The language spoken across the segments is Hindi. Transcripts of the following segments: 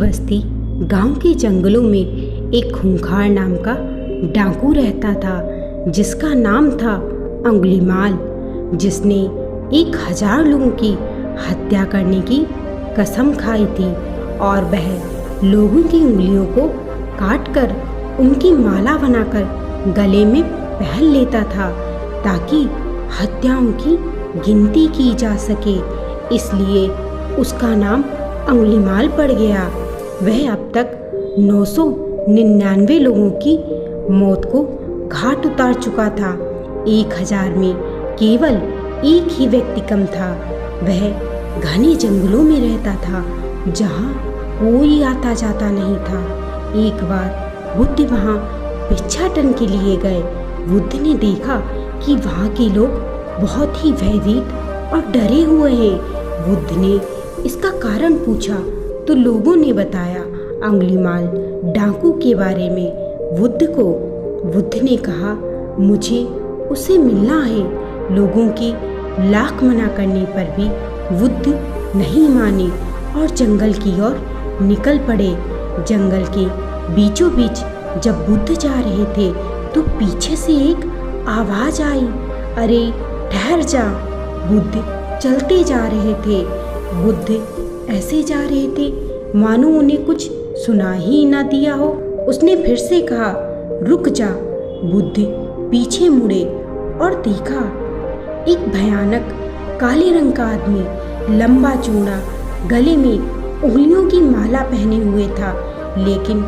बस्ती गांव के जंगलों में एक खूंखार नाम का डाकू रहता था, जिसका नाम था अंगुलीमाल, जिसने 1000 लोगों की हत्या करने की कसम खाई थी और वह लोगों की उंगलियों को काटकर उनकी माला बनाकर गले में पहन लेता था ताकि हत्याओं की गिनती की जा सके। इसलिए उसका नाम अंगुलीमाल पड़ गया। वह अब तक 999 लोगों की मौत को घाट उतार चुका था। 1000 में केवल एक ही व्यक्ति कम था। वह घने जंगलों में रहता था जहाँ कोई आता जाता नहीं था। एक बार बुद्ध वहाँ भिक्षाटन के लिए गए। बुद्ध ने देखा कि वहाँ के लोग बहुत ही भयभीत और डरे हुए हैं। बुद्ध ने इसका कारण पूछा तो लोगों ने बताया अंगुलीमाल डाकू के बारे में बुद्ध ने कहा, मुझे उससे मिलना है। लोगों के लाख मना करने पर भी बुद्ध नहीं माने और जंगल की ओर निकल पड़े। जंगल के बीचों बीच जब बुद्ध जा रहे थे तो पीछे से एक आवाज आई, अरे ठहर जा। बुद्ध चलते जा रहे थे। बुद्ध ऐसे जा रहे थे मानो उन्हें कुछ सुना ही ना दिया हो। उसने फिर से कहा, रुक जा। बुद्ध पीछे मुड़े और देखा एक भयानक काले रंग का आदमी लंबा चौड़ा गले में उंगलियों की माला पहने हुए था, लेकिन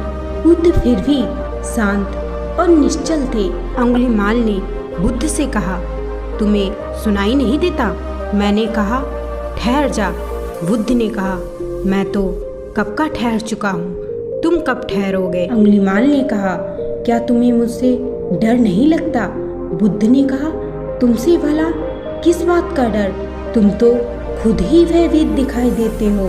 बुद्ध फिर भी शांत और निश्चल थे। अंगुलीमाल ने बुद्ध से कहा, तुम्हें सुनाई नहीं देता? मैंने कहा ठहर जा। बुद्ध ने कहा, मैं तो कब का ठहर चुका हूँ, तुम कब ठहरोगे? अंगुलीमाल ने कहा, क्या तुम्हें मुझसे डर नहीं लगता? बुद्ध ने कहा, तुमसे भला किस बात का डर? तुम तो खुद ही भयभीत दिखाई देते हो।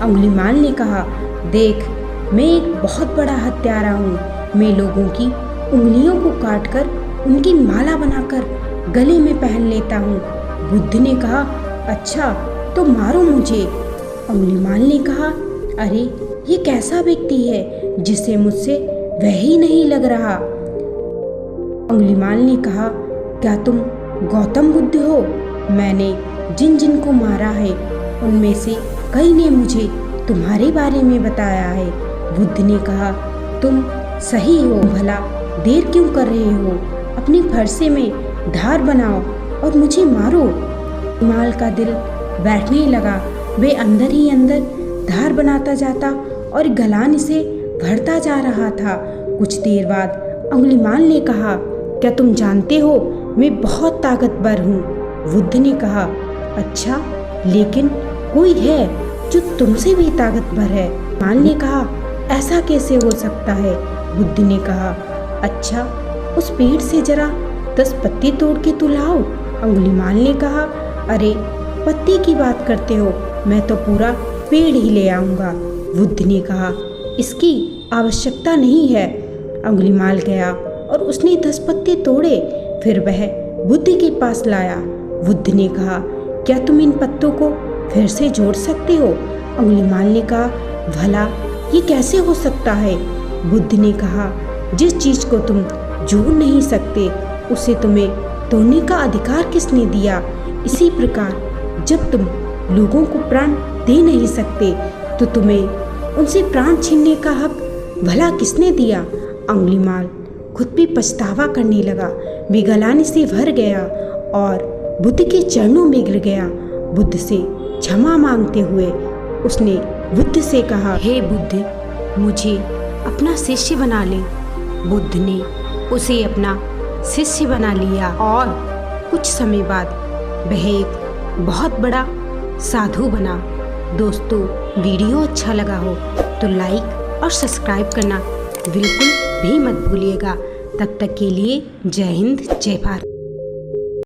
अंगुलीमाल ने कहा, देख, मैं एक बहुत बड़ा हत्यारा हूँ। मैं लोगों की उंगलियों को काटकर उनकी माला बनाकर गले में पहन लेता हूँ। बुद्ध ने कहा, अच्छा तो मारो मुझे। अंगुलीमाल ने कहा, अरे ये कैसा व्यक्ति है जिसे मुझसे वह ही नहीं लग रहा। अंगुलीमाल ने कहा, क्या तुम गौतम बुद्ध हो? मैंने जिन जिन को मारा है उनमें से कई ने मुझे तुम्हारे बारे में बताया है। बुद्ध ने कहा, तुम सही हो, भला देर क्यों कर रहे हो? अपने फरसे में धार बनाओ और मुझे मारो। अंगुलीमाल का दिल बैठने लगा। वे अंदर ही अंदर धार बनाता जाता और गलान से भरता जा रहा था। कुछ देर बाद अंगुलीमाल ने कहा, क्या तुम जानते हो मैं बहुत ताकतवर हूँ? बुद्ध ने कहा, अच्छा, लेकिन कोई है जो तुमसे भी ताकतवर है। अंगुलीमाल ने कहा, ऐसा कैसे हो सकता है? बुद्ध ने कहा, अच्छा, उस पेड़ से जरा 10 पत्ते तोड़ के तो लाओ। अंगुलीमाल ने कहा, अरे पत्ते की बात करते हो, मैं तो पूरा पेड़ ही ले आऊँगा। बुद्ध ने कहा, इसकी आवश्यकता नहीं है। अंगुलीमाल गया और उसने 10 पत्ते तोड़े। फिर वह बुद्ध के पास लाया। बुद्ध ने कहा, क्या तुम इन पत्तों को फिर से जोड़ सकते हो? अंगुलीमाल ने कहा, भला ये कैसे हो सकता है? बुद्ध ने कहा, जिस चीज़ को तुम जोड़ नहीं सकते उसे तुम्हें तोड़ने का अधिकार किसने दिया? इसी प्रकार जब तुम लोगों को प्राण दे नहीं सकते तो तुम्हें उनसे प्राण छीनने का हक भला किसने दिया? अंगुलीमाल खुद भी पछतावा करने लगा। वे गलाने से भर गया और बुद्ध के चरणों में गिर गया। बुद्ध से क्षमा मांगते हुए उसने बुद्ध से कहा, हे बुद्ध, मुझे अपना शिष्य बना ले। बुद्ध ने उसे अपना शिष्य बना लिया और कुछ समय बाद वह एक बहुत बड़ा साधु बना। दोस्तों, वीडियो अच्छा लगा हो तो लाइक और सब्सक्राइब करना बिल्कुल भी मत भूलिएगा। तब तक के लिए जय हिंद, जय भारत।